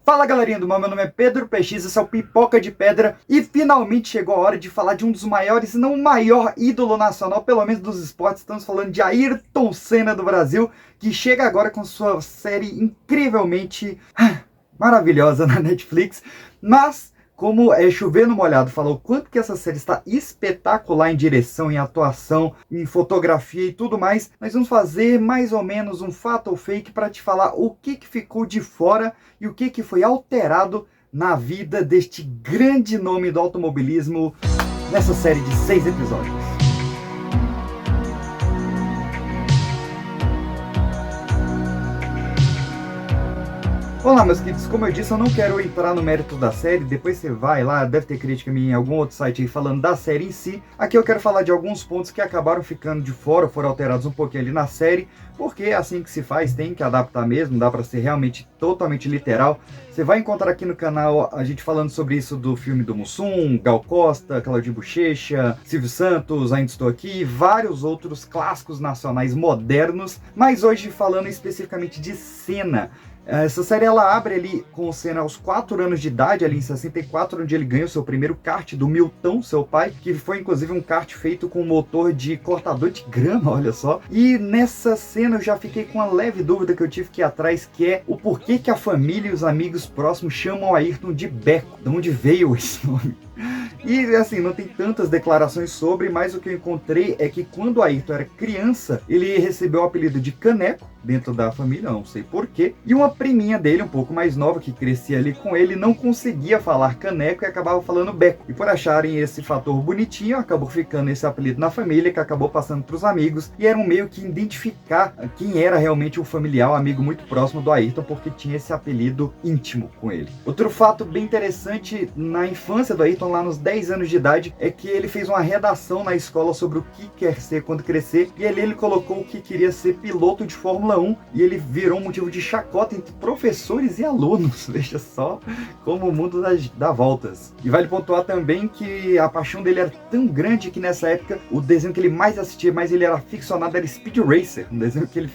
Fala galerinha do mal, meu nome é Pedro PX, esse é o Pipoca de Pedra e finalmente chegou a hora de falar de um dos maiores, se não o maior ídolo nacional, pelo menos dos esportes. Estamos falando de Ayrton Senna do Brasil, que chega agora com sua série incrivelmente maravilhosa na Netflix, mas como chover no molhado fala o quanto que essa série está espetacular em direção, em atuação, em fotografia e tudo mais, nós vamos fazer mais ou menos um fato ou fake para te falar o que ficou de fora e o que foi alterado na vida deste grande nome do automobilismo nessa série de 6 episódios. Olá meus queridos, como eu disse, eu não quero entrar no mérito da série, depois você vai lá, deve ter crítica minha em algum outro site aí falando da série em si. Aqui eu quero falar de alguns pontos que acabaram ficando de fora, foram alterados um pouquinho ali na série, porque é assim que se faz, tem que adaptar mesmo, dá pra ser realmente totalmente literal. Você vai encontrar aqui no canal a gente falando sobre isso do filme do Mussum, Gal Costa, Claudinho Bochecha, Silvio Santos, Ainda Estou Aqui, vários outros clássicos nacionais modernos, mas hoje falando especificamente de Senna. Essa série ela abre ali com o Senna aos 4 anos de idade, ali em 64, onde ele ganha o seu primeiro kart do Milton, seu pai, que foi inclusive um kart feito com motor de cortador de grama, olha só. E nessa cena eu já fiquei com uma leve dúvida que eu tive que ir atrás, que é o porquê que a família e os amigos próximos chamam Ayrton de Beco, de onde veio esse nome. E assim, não tem tantas declarações sobre, mas o que eu encontrei é que quando Ayrton era criança, ele recebeu o apelido de Caneco dentro da família, não sei porquê, e uma priminha dele, um pouco mais nova, que crescia ali com ele, não conseguia falar Caneco e acabava falando Beco. E por acharem esse fator bonitinho, acabou ficando esse apelido na família, que acabou passando para os amigos, e era um meio que identificar quem era realmente o familiar, o amigo muito próximo do Ayrton, porque tinha esse apelido íntimo com ele. Outro fato bem interessante na infância do Ayrton, lá nos 10 anos de idade, é que ele fez uma redação na escola sobre o que quer ser quando crescer, e ali ele colocou que queria ser piloto de Fórmula 1, e ele virou um motivo de chacota entre professores e alunos. Veja só como o mundo dá voltas. E vale pontuar também que a paixão dele era tão grande que nessa época o desenho que ele mais assistia, mais ele era aficionado, era Speed Racer, um desenho que ele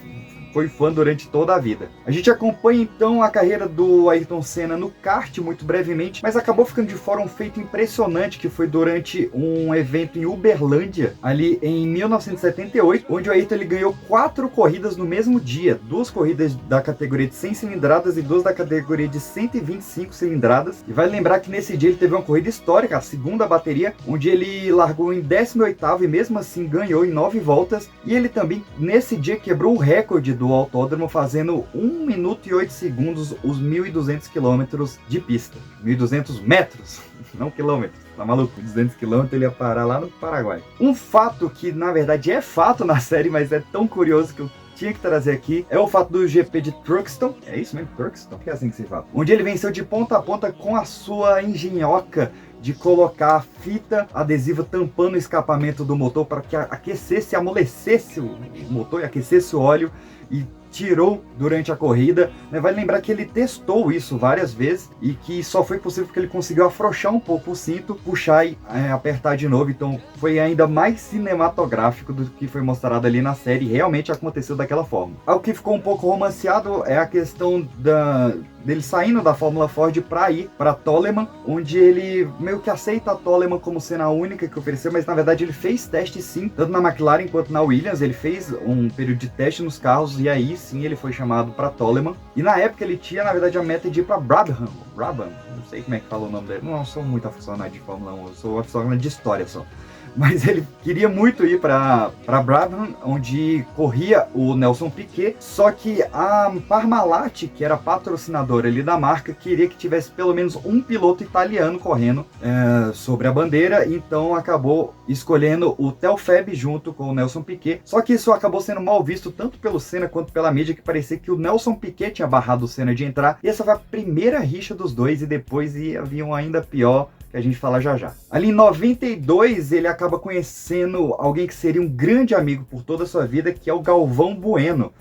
foi fã durante toda a vida. A gente acompanha então a carreira do Ayrton Senna no kart muito brevemente, mas acabou ficando de fora um feito impressionante que foi durante um evento em Uberlândia, ali em 1978, onde o Ayrton ele ganhou 4 corridas no mesmo dia, 2 corridas da categoria de 100 cilindradas e 2 da categoria de 125 cilindradas. E vai lembrar que nesse dia ele teve uma corrida histórica, a segunda bateria, onde ele largou em 18º e mesmo assim ganhou em 9 voltas, e ele também nesse dia quebrou o recorde do autódromo, fazendo 1 minuto e 8 segundos os 1.200 quilômetros de pista. 1.200 metros, não quilômetros. Tá maluco? 200 quilômetros ele ia parar lá no Paraguai. Um fato que na verdade é fato na série, mas é tão curioso que eu tinha que trazer aqui, é o fato do GP de Truxton, é isso mesmo? Truxton? Que é assim que se fala. Onde ele venceu de ponta a ponta com a sua engenhoca de colocar a fita adesiva tampando o escapamento do motor para que aquecesse, amolecesse o motor e aquecesse o óleo, e tirou durante a corrida. Vai lembrar que ele testou isso várias vezes e que só foi possível porque ele conseguiu afrouxar um pouco o cinto, puxar e apertar de novo. Então foi ainda mais cinematográfico do que foi mostrado ali na série. Realmente aconteceu daquela forma. Algo que ficou um pouco romanceado é a questão dele saindo da Fórmula Ford para ir para Toleman, onde ele meio que aceita a Toleman como sendo a única que ofereceu, mas na verdade ele fez teste sim, tanto na McLaren quanto na Williams. Ele fez um período de teste nos carros e aí sim ele foi chamado para Toleman. E na época ele tinha na verdade a meta de ir para Brabham, não sei como é que fala o nome dele, não sou muito aficionado de Fórmula 1, eu sou aficionado de história só. Mas ele queria muito ir para Brabham, onde corria o Nelson Piquet, só que a Parmalat, que era patrocinadora ali da marca, queria que tivesse pelo menos um piloto italiano correndo sobre a bandeira, então acabou escolhendo o Telfeb junto com o Nelson Piquet. Só que isso acabou sendo mal visto tanto pelo Senna quanto pela mídia, que parecia que o Nelson Piquet tinha barrado o Senna de entrar, e essa foi a primeira rixa dos dois, e depois havia um ainda pior, que a gente fala já já. Ali em 92, ele acaba conhecendo alguém que seria um grande amigo por toda a sua vida, que é o Galvão Bueno.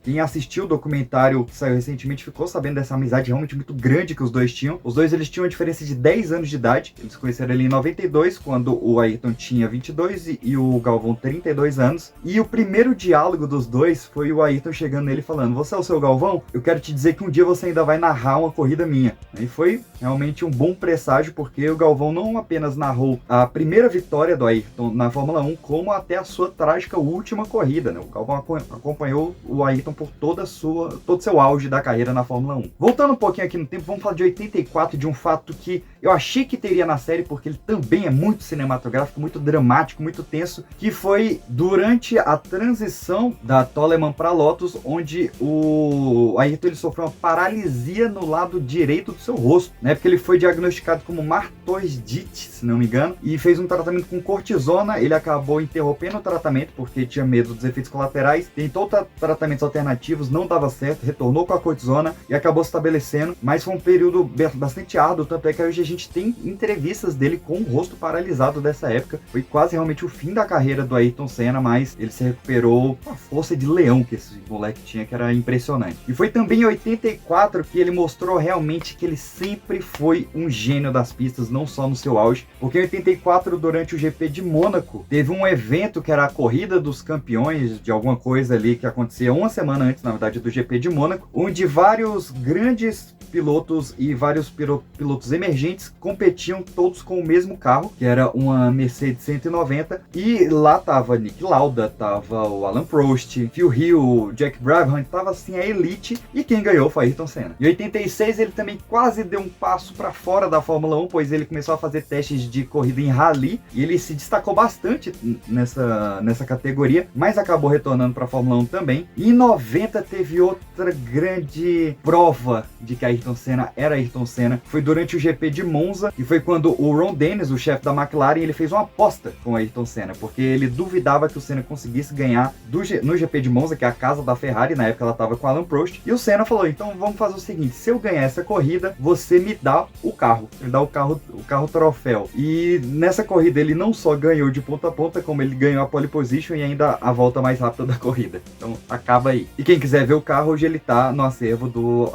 Quem assistiu o documentário que saiu recentemente ficou sabendo dessa amizade realmente muito grande que os dois tinham. Os dois eles tinham uma diferença de 10 anos de idade. Eles se conheceram ali em 92, quando o Ayrton tinha 22 e o Galvão 32 anos. E o primeiro diálogo dos dois foi o Ayrton chegando nele falando: você é o seu Galvão? Eu quero te dizer que um dia você ainda vai narrar uma corrida minha. E foi realmente um bom presságio, porque o Galvão não apenas narrou a primeira vitória do Ayrton na Fórmula 1, como até a sua trágica última corrida, né? O Galvão acompanhou o Ayrton por todo o seu auge da carreira na Fórmula 1. Voltando um pouquinho aqui no tempo, vamos falar de 84, de um fato que eu achei que teria na série, porque ele também é muito cinematográfico, muito dramático, muito tenso, que foi durante a transição da Toleman para Lotus, onde o Ayrton ele sofreu uma paralisia no lado direito do seu rosto, né? Porque ele foi diagnosticado como martosidite, se não me engano, e fez um tratamento com cortisona. Ele acabou interrompendo o tratamento porque tinha medo dos efeitos colaterais, tentou tratamentos alternativos, não dava certo, retornou com a cortisona e acabou se estabelecendo, mas foi um período bastante árduo, tanto é que hoje a gente tem entrevistas dele com o rosto paralisado dessa época. Foi quase realmente o fim da carreira do Ayrton Senna, mas ele se recuperou com a força de leão que esse moleque tinha, que era impressionante. E foi também em 84 que ele mostrou realmente que ele sempre foi um gênio das pistas, não só no seu auge, porque em 84, durante o GP de Mônaco, teve um evento que era a corrida dos campeões de alguma coisa ali, que acontecia uma semana antes, na verdade, do GP de Mônaco, onde vários grandes pilotos e vários pilotos emergentes competiam todos com o mesmo carro, que era uma Mercedes 190, e lá tava Nick Lauda, tava o Alan Prost, Phil Hill, Jack Brabham, tava assim a elite, e quem ganhou foi Ayrton Senna. Em 86 ele também quase deu um passo para fora da Fórmula 1, pois ele começou a fazer testes de corrida em rally, e ele se destacou bastante nessa categoria, mas acabou retornando para a Fórmula 1 também. E em 90 teve outra grande prova de que Ayrton Senna era Ayrton Senna, foi durante o GP de Monza, e foi quando o Ron Dennis, o chefe da McLaren, ele fez uma aposta com Ayrton Senna, porque ele duvidava que o Senna conseguisse ganhar no GP de Monza, que é a casa da Ferrari, na época ela estava com Alan Prost, e o Senna falou: então vamos fazer o seguinte, se eu ganhar essa corrida, você me dá o carro, ele dá o carro troféu. E nessa corrida ele não só ganhou de ponta a ponta, como ele ganhou a pole position e ainda a volta mais rápida da corrida. Então acaba aí. E quem quiser ver o carro, hoje ele tá no acervo do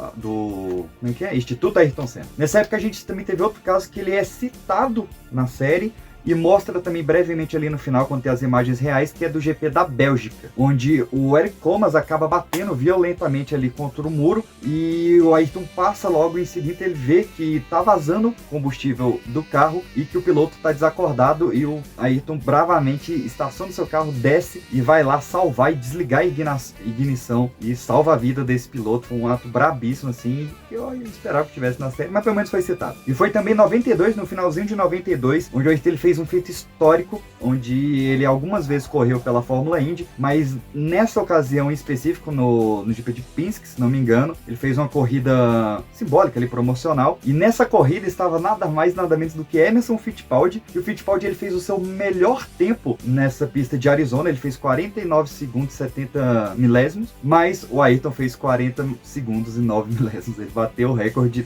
como é que é? Instituto Ayrton Senna. Nessa época a gente também teve outro caso que ele é citado na série, e mostra também brevemente ali no final, quando tem as imagens reais, que é do GP da Bélgica, onde o Eric Thomas acaba batendo violentamente ali contra o muro, e o Ayrton passa logo em seguida, ele vê que tá vazando combustível do carro e que o piloto tá desacordado, e o Ayrton bravamente estaciona seu carro, desce e vai lá salvar e desligar a ignição e salva a vida desse piloto. Foi um ato brabíssimo assim, que eu esperava que tivesse na série, mas pelo menos foi citado. E foi também em 92, no finalzinho de 92, onde o Ayrton ele fez um feito histórico, onde ele algumas vezes correu pela Fórmula Indy, mas nessa ocasião em específico, no GP de Pinsk, se não me engano, ele fez uma corrida simbólica ali, promocional, e nessa corrida estava nada mais nada menos do que Emerson Fittipaldi, e o Fittipaldi ele fez o seu melhor tempo nessa pista de Arizona, ele fez 49 segundos e 70 milésimos, mas o Ayrton fez 40 segundos e 9 milésimos, ele bateu o recorde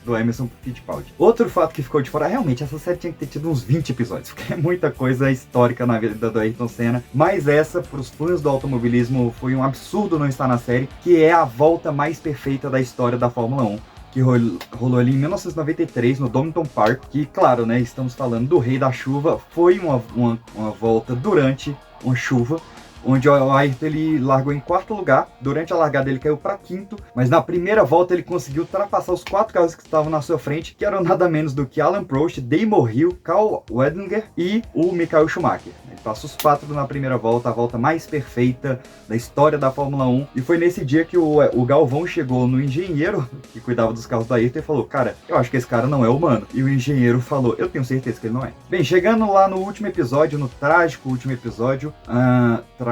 do Emerson Fittipaldi. Outro fato que ficou de fora, realmente essa série tinha que ter tido uns 20 episódios, porque é muita coisa histórica na vida do Ayrton Senna, mas essa, para os fãs do automobilismo, foi um absurdo não estar na série, que é a volta mais perfeita da história da Fórmula 1, que rolou ali em 1993, no Donington Park, que, claro, né, estamos falando do Rei da Chuva, foi uma volta durante uma chuva, onde o Ayrton ele largou em quarto lugar, durante a largada ele caiu para quinto, mas na primeira volta ele conseguiu ultrapassar os 4 carros que estavam na sua frente, que eram nada menos do que Alan Prost, Damon Hill, Karl Wendlinger e o Michael Schumacher. Ele passou os 4 na primeira volta, a volta mais perfeita da história da Fórmula 1, e foi nesse dia que o Galvão chegou no engenheiro que cuidava dos carros do Ayrton e falou: cara, eu acho que esse cara não é humano. E o engenheiro falou: eu tenho certeza que ele não é. Bem, chegando lá no último episódio, no trágico último episódio, trágico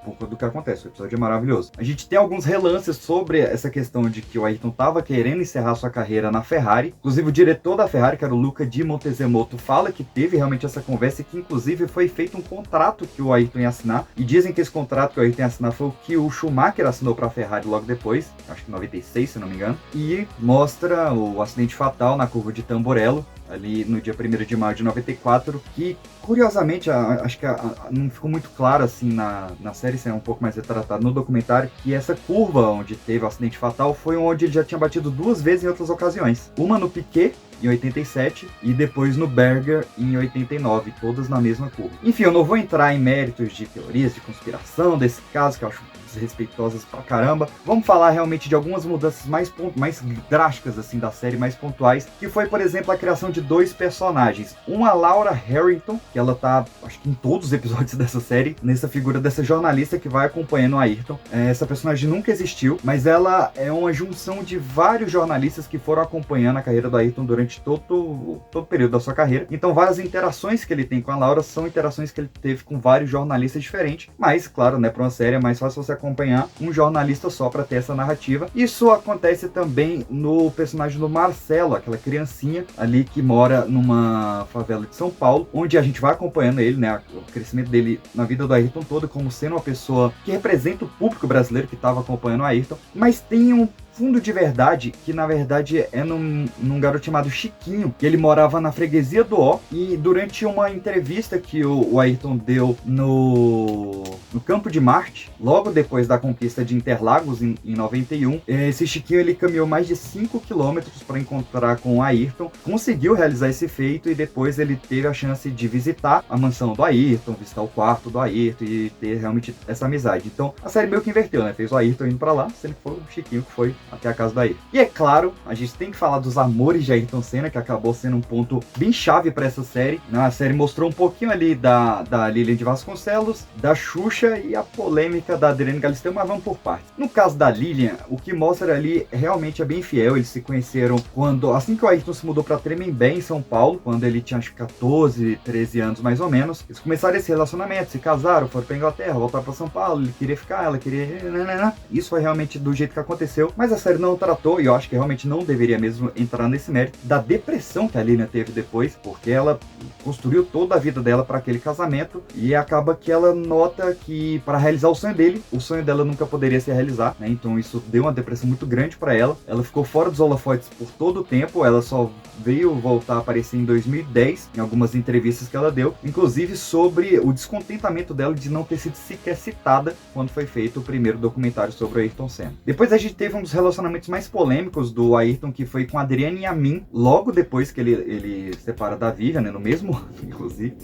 por conta do que acontece, o episódio é maravilhoso. A gente tem alguns relances sobre essa questão de que o Ayrton estava querendo encerrar sua carreira na Ferrari. Inclusive o diretor da Ferrari, que era o Luca Di Montezemolo, fala que teve realmente essa conversa e que inclusive foi feito um contrato que o Ayrton ia assinar, e dizem que esse contrato que o Ayrton ia assinar foi o que o Schumacher assinou para a Ferrari logo depois, acho que em 96, se não me engano, e mostra o acidente fatal na curva de Tamburello, ali no dia 1º de maio de 94, que curiosamente, acho que não ficou muito claro assim na série, isso é um pouco mais retratado no documentário, que essa curva onde teve o acidente fatal foi onde ele já tinha batido 2 vezes em outras ocasiões. Uma no Piquet, em 87, e depois no Berger, em 89, todas na mesma curva. Enfim, eu não vou entrar em méritos de teorias de conspiração desse caso, que eu acho desrespeitosas pra caramba. Vamos falar realmente de algumas mudanças mais drásticas assim da série, mais pontuais, que foi, por exemplo, a criação de 2 personagens. Uma, Laura Harrington, que ela tá, acho que em todos os episódios dessa série, nessa figura dessa jornalista que vai acompanhando o Ayrton. Essa personagem nunca existiu, mas ela é uma junção de vários jornalistas que foram acompanhando a carreira do Ayrton durante todo o período da sua carreira. Então, várias interações que ele tem com a Laura são interações que ele teve com vários jornalistas diferentes, mas, claro, né, pra uma série é mais fácil você acompanhar um jornalista só para ter essa narrativa. Isso acontece também no personagem do Marcelo, aquela criancinha ali que mora numa favela de São Paulo, onde a gente vai acompanhando ele, né, o crescimento dele na vida do Ayrton todo, como sendo uma pessoa que representa o público brasileiro que estava acompanhando o Ayrton, mas tem um fundo de verdade, que na verdade é num garoto chamado Chiquinho, que ele morava na freguesia do Ó, e durante uma entrevista que o Ayrton deu no Campo de Marte, logo depois da conquista de Interlagos em 91, esse Chiquinho ele caminhou mais de 5 quilômetros para encontrar com o Ayrton, conseguiu realizar esse feito e depois ele teve a chance de visitar a mansão do Ayrton, visitar o quarto do Ayrton e ter realmente essa amizade. Então a série meio que inverteu, né? Fez o Ayrton indo para lá, sendo que foi o Chiquinho que foi até a casa do Ayrton. E é claro, a gente tem que falar dos amores de Ayrton Senna, que acabou sendo um ponto bem chave para essa série. A série mostrou um pouquinho ali da Lilian de Vasconcelos, da Xuxa e a polêmica da Adriane Galisteu, mas vamos por partes. No caso da Lilian, o que mostra ali realmente é bem fiel. Eles se conheceram assim que o Ayrton se mudou para Tremembé, em São Paulo, quando ele tinha acho que 14, 13 anos mais ou menos. Eles começaram esse relacionamento, se casaram, foram para Inglaterra, voltaram para São Paulo, ele queria ficar, ela queria... Isso foi realmente do jeito que aconteceu, mas a série não tratou, e eu acho que realmente não deveria mesmo entrar nesse mérito, da depressão que a Lilian teve depois, porque ela construiu toda a vida dela para aquele casamento, e acaba que ela nota que para realizar o sonho dele, o sonho dela nunca poderia se realizar, né? Então isso deu uma depressão muito grande para ela. Ela ficou fora dos holofotes por todo o tempo, ela só veio voltar a aparecer em 2010, em algumas entrevistas que ela deu, inclusive sobre o descontentamento dela de não ter sido sequer citada quando foi feito o primeiro documentário sobre o Ayrton Senna. Depois a gente teve um dos relacionamentos mais polêmicos do Ayrton, que foi com a Adriane Yamin, logo depois que ele separa da Vivian, né, no mesmo ano, inclusive.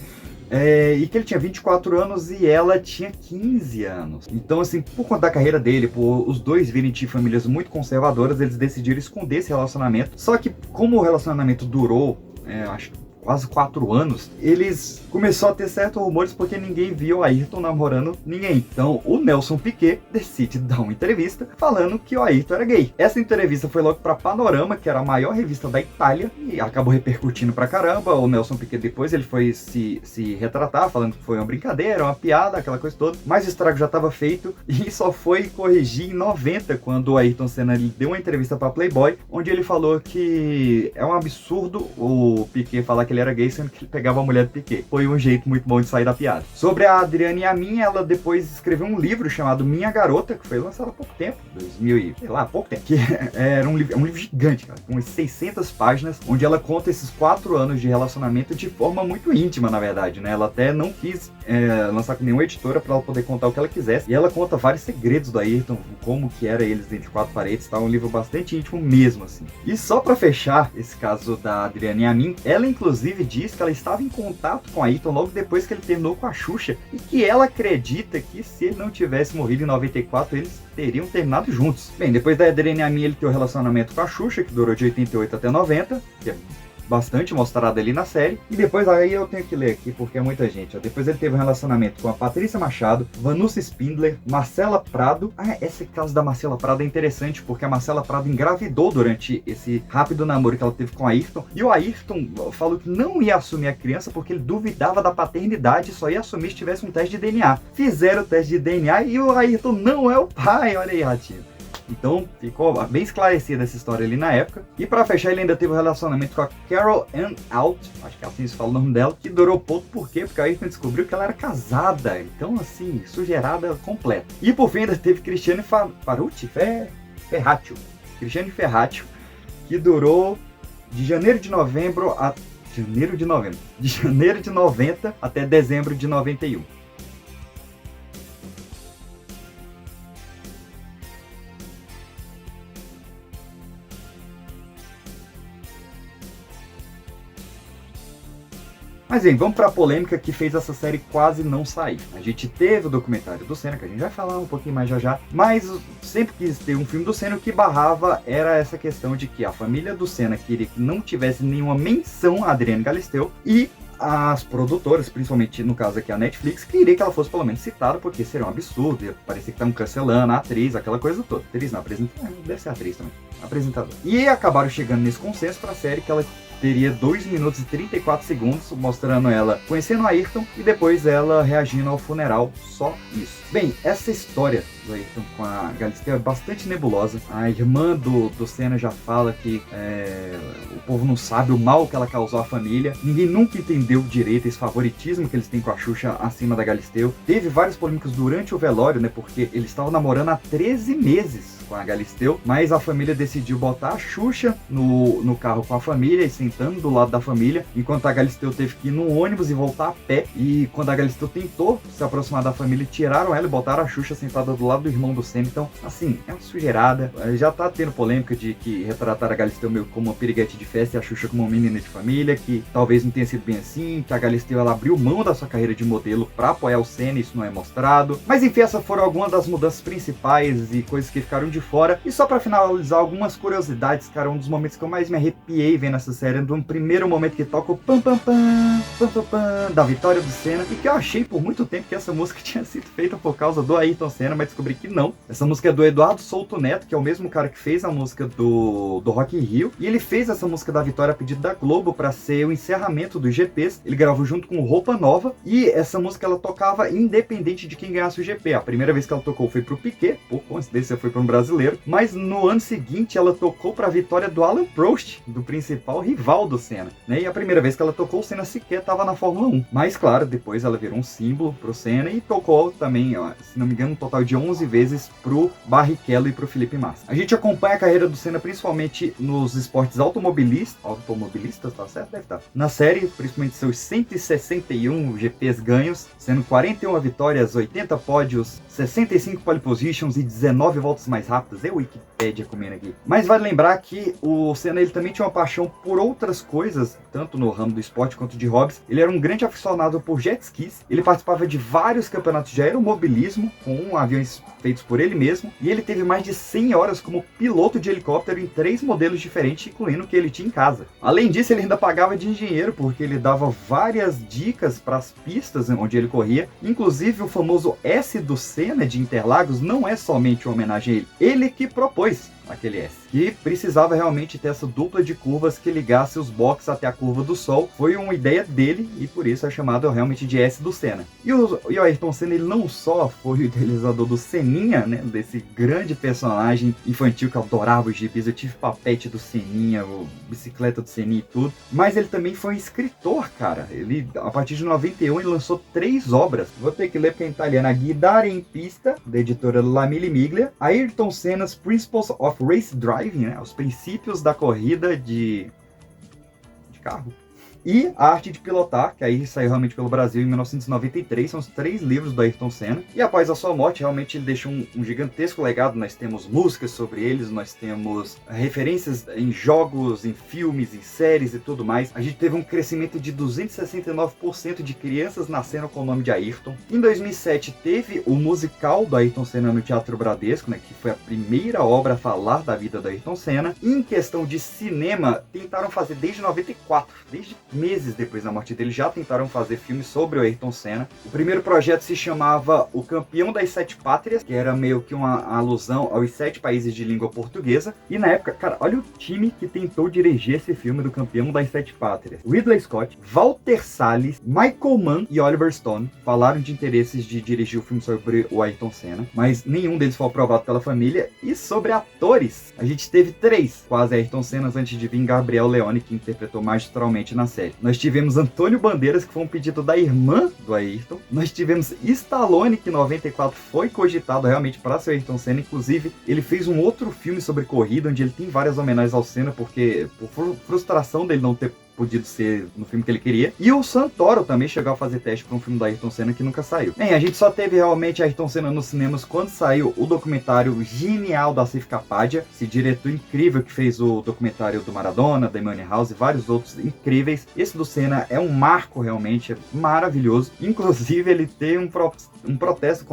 E que ele tinha 24 anos e ela tinha 15 anos. Então, assim, por conta da carreira dele, por os dois virem de famílias muito conservadoras, eles decidiram esconder esse relacionamento. Só que, como o relacionamento durou, acho que quase 4 anos, eles começou a ter certos rumores porque ninguém viu o Ayrton namorando ninguém. Então o Nelson Piquet decide dar uma entrevista falando que o Ayrton era gay. Essa entrevista foi logo para Panorama, que era a maior revista da Itália, e acabou repercutindo pra caramba. O Nelson Piquet depois ele foi se retratar, falando que foi uma brincadeira, uma piada, aquela coisa toda, mas o estrago já estava feito e só foi corrigir em 90, quando o Ayrton Senna deu uma entrevista para Playboy, onde ele falou que é um absurdo o Piquet falar que ele era gay, sendo que ele pegava a mulher do Piquet. Foi um jeito muito bom de sair da piada. Sobre a Adriane Yamin, ela depois escreveu um livro chamado Minha Garota, que foi lançado há pouco tempo, 2000 e, sei lá, pouco tempo, que era um livro gigante, cara, com 600 páginas, onde ela conta esses 4 anos de relacionamento de forma muito íntima, na verdade, né? Ela até não quis lançar com nenhuma editora para ela poder contar o que ela quisesse, e ela conta vários segredos do Ayrton, como que era eles entre 4 paredes, tá? Um livro bastante íntimo mesmo, assim. E só para fechar esse caso da Adriane Yamin, ela inclusive diz que ela estava em contato com Ayrton logo depois que ele terminou com a Xuxa, e que ela acredita que se ele não tivesse morrido em 94, eles teriam terminado juntos. Bem, depois da Adriane Yamin, ele tem o relacionamento com a Xuxa, que durou de 88 até 90, que é bastante mostrado ali na série. E depois, aí eu tenho que ler aqui porque é muita gente, ó. Depois ele teve um relacionamento com a Patrícia Machado, Vanusa Spindler, Marcela Prado. Esse caso da Marcela Prado é interessante porque a Marcela Prado engravidou durante esse rápido namoro que ela teve com o Ayrton, e o Ayrton falou que não ia assumir a criança porque ele duvidava da paternidade, só ia assumir se tivesse um teste de DNA. Fizeram o teste de DNA e o Ayrton não é o pai. Olha aí, ratinho. Então ficou bem esclarecida essa história ali na época. E pra fechar, ele ainda teve um relacionamento com a Carol Ann Out, acho que assim se fala o nome dela, que durou pouco. Por quê? Porque aí a gente descobriu que ela era casada. Então assim, sujeirada completa. E por fim ainda teve Cristiane Ferraccio, que durou de janeiro de novembro a Janeiro de 90. De janeiro de 90 até dezembro de 91. Mas bem, vamos para a polêmica que fez essa série quase não sair. A gente teve o documentário do Senna, que a gente vai falar um pouquinho mais já, mas sempre quis ter um filme do Senna. O que barrava era essa questão de que a família do Senna queria que não tivesse nenhuma menção a Adriane Galisteu, e as produtoras, principalmente no caso aqui a Netflix, queria que ela fosse pelo menos citada, porque seria um absurdo, ia parecer que estavam cancelando a atriz, aquela coisa toda. Atriz não, apresentadora, deve ser atriz também, apresentadora. E acabaram chegando nesse consenso para a série que ela teria 2 minutos e 34 segundos, mostrando ela conhecendo a Ayrton e depois ela reagindo ao funeral, só isso. Bem, essa história do Ayrton com a Galisteu é bastante nebulosa. A irmã do Senna já fala que o povo não sabe o mal que ela causou à família. Ninguém nunca entendeu direito esse favoritismo que eles têm com a Xuxa acima da Galisteu. Teve várias polêmicas durante o velório, né, porque eles estavam namorando há 13 meses com a Galisteu, mas a família decidiu botar a Xuxa no carro com a família e sentando do lado da família, enquanto a Galisteu teve que ir num ônibus e voltar a pé. E quando a Galisteu tentou se aproximar da família, tiraram ela e botaram a Xuxa sentada do lado do irmão do Senna. Então, assim, é uma sujeirada. Já tá tendo polêmica de que retrataram a Galisteu meio como uma piriguete de festa e a Xuxa como uma menina de família, que talvez não tenha sido bem assim, que a Galisteu ela abriu mão da sua carreira de modelo pra apoiar o Senna, isso não é mostrado. Mas enfim, essas foram algumas das mudanças principais e coisas que ficaram de fora. E só pra finalizar, algumas curiosidades, cara, um dos momentos que eu mais me arrepiei vendo essa série, no primeiro momento que toca o pam pam pam, pam pam pam, da vitória do Senna, e que eu achei por muito tempo que essa música tinha sido feita por causa do Ayrton Senna, mas descobri que não. Essa música é do Eduardo Souto Neto, que é o mesmo cara que fez a música do Rock in Rio, e ele fez essa música da vitória a pedido da Globo pra ser o encerramento dos GPs. Ele gravou junto com Roupa Nova, e essa música ela tocava independente de quem ganhasse o GP. A primeira vez que ela tocou foi pro Piquet, por coincidência foi para um brasileiro, mas no ano seguinte ela tocou para a vitória do Alan Prost, do principal rival do Senna, né? E a primeira vez que ela tocou, o Senna sequer estava na Fórmula 1. Mas claro, depois ela virou um símbolo pro Senna e tocou também, ó, se não me engano, um total de 11 vezes pro Barrichello e pro Felipe Massa. A gente acompanha a carreira do Senna principalmente nos esportes automobilistas, tá certo? Deve estar. Na série, principalmente seus 161 GPs ganhos, sendo 41 vitórias, 80 pódios, 65 pole positions e 19 voltas mais rápidas. É o Wikipédia comendo aqui. Mas vale lembrar que o Senna ele também tinha uma paixão por outras coisas, tanto no ramo do esporte quanto de hobbies. Ele era um grande aficionado por jet skis. Ele participava de vários campeonatos de aeromobilismo com aviões feitos por ele mesmo. E ele teve mais de 100 horas como piloto de helicóptero em 3 modelos diferentes, incluindo o que ele tinha em casa. Além disso, ele ainda pagava de engenheiro, porque ele dava várias dicas para as pistas onde ele corria. Inclusive, o famoso S do Senna de Interlagos não é somente uma homenagem a ele. Ele que propôs aquele S, que precisava realmente ter essa dupla de curvas que ligasse os boxes até a curva do Sol. Foi uma ideia dele e por isso é chamado realmente de S do Senna. E o Ayrton Senna ele não só foi o idealizador do Seninha, né, desse grande personagem infantil que eu adorava os gibis, eu tive papete do Seninha, bicicleta do Seninha e tudo, mas ele também foi um escritor, cara. Ele, a partir de 91, ele lançou 3 obras. Vou ter que ler porque é em italiano. A Guidare in Pista, da editora La Mille Miglia, Ayrton Senna's Principles of Race Driving, né, os princípios da corrida de carro, e A Arte de Pilotar, que aí saiu realmente pelo Brasil em 1993, são os 3 livros do Ayrton Senna. E após a sua morte, realmente ele deixou um gigantesco legado. Nós temos músicas sobre eles, nós temos referências em jogos, em filmes, em séries e tudo mais. A gente teve um crescimento de 269% de crianças nascendo com o nome de Ayrton. Em 2007 teve o musical do Ayrton Senna no Teatro Bradesco, né, que foi a primeira obra a falar da vida do Ayrton Senna. E em questão de cinema, tentaram fazer desde 94, desde meses depois da morte dele, já tentaram fazer filmes sobre o Ayrton Senna. O primeiro projeto se chamava O Campeão das 7 Pátrias, que era meio que uma alusão aos 7 países de língua portuguesa. E na época, cara, olha o time que tentou dirigir esse filme do Campeão das 7 Pátrias. Ridley Scott, Walter Salles, Michael Mann e Oliver Stone falaram de interesses de dirigir o filme sobre o Ayrton Senna, mas nenhum deles foi aprovado pela família. E sobre atores, a gente teve 3 quase Ayrton Sennas antes de vir Gabriel Leone, que interpretou magistralmente na série. Nós tivemos Antônio Bandeiras, que foi um pedido da irmã do Ayrton. Nós tivemos Stallone, que em 94 foi cogitado realmente para ser Ayrton Senna. Inclusive, ele fez um outro filme sobre corrida, onde ele tem várias homenagens ao Senna, porque por frustração dele não ter podido ser no filme que ele queria. E o Santoro também chegou a fazer teste para um filme do Ayrton Senna que nunca saiu. Bem, a gente só teve realmente Ayrton Senna nos cinemas quando saiu o documentário genial do Asif Kapadia, esse diretor incrível que fez o documentário do Maradona, da Money House e vários outros incríveis. Esse do Senna é um marco realmente, é maravilhoso. Inclusive ele tem um processo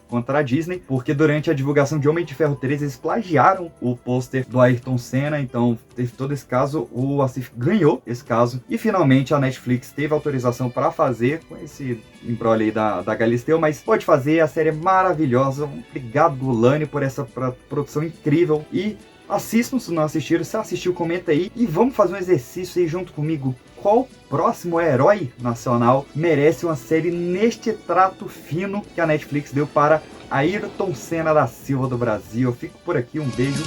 contra a Disney, porque durante a divulgação de Homem de Ferro 3 eles plagiaram o pôster do Ayrton Senna, então teve todo esse caso, o Asif ganhou esse caso, e finalmente a Netflix teve autorização para fazer, com esse embrolho aí da Galisteu, mas pode fazer, a série é maravilhosa. Obrigado, Gulani, por essa produção incrível, e assistam se não assistiram. Se assistiu, comenta aí, e vamos fazer um exercício aí junto comigo. Qual próximo herói nacional merece uma série neste trato fino que a Netflix deu para Ayrton Senna da Silva do Brasil? Eu fico por aqui, um beijo.